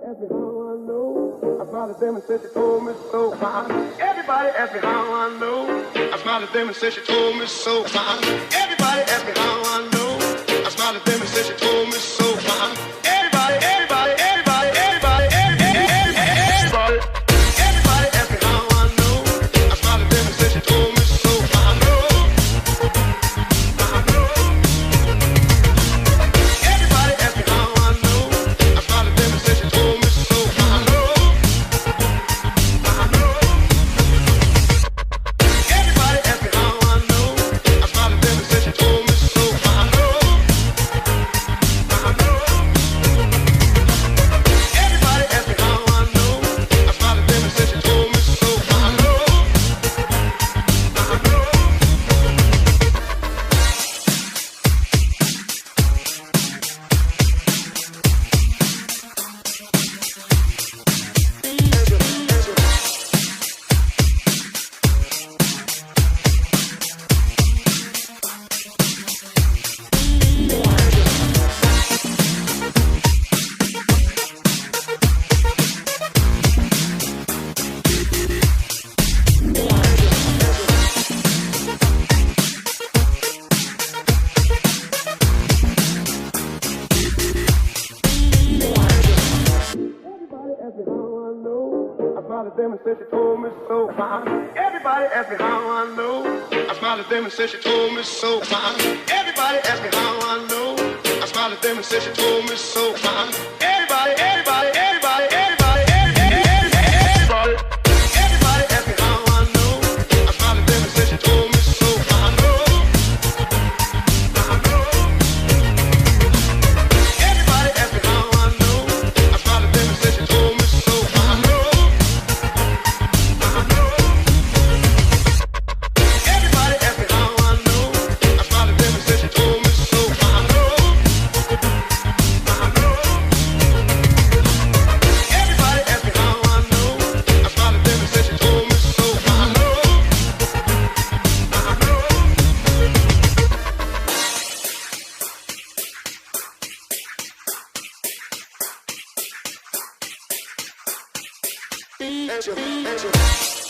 asked me how I know. I smiled at them and said she told me so. Everybody asked me how I know. I smiled at them and said she told me so. Everybody asked me how I know. I smiled at them and said she told me so. Everybody, everybody, everybody, everybody, everybody, everybody asked me how I know. I smiled at them and said she told me so. I know. Everybody asked me how I know. I smiled at them and said she told me so. I know. Everybody asked me how I know. I smiled at them and said she told me so. I know. Everybody asked me how I know. I smiled at them and said she told me so. I know. Everybody asked me how I know. I smiled at them and said she told me so. Everybody asked me how I know. I smiled at them and said she told me so. Everybody, everybody, everybody, everybody, everybody, everybody asked me how I know. I smiled at them and said she told me so. I know. Everybody asked me how I know. I smiled at them and said she told me so. I know. Everybody asked me how I know. I smiled at them and said she told me so. I know. Everybody asked me how I know. I smiled at them and said she told me so. I know. Answer.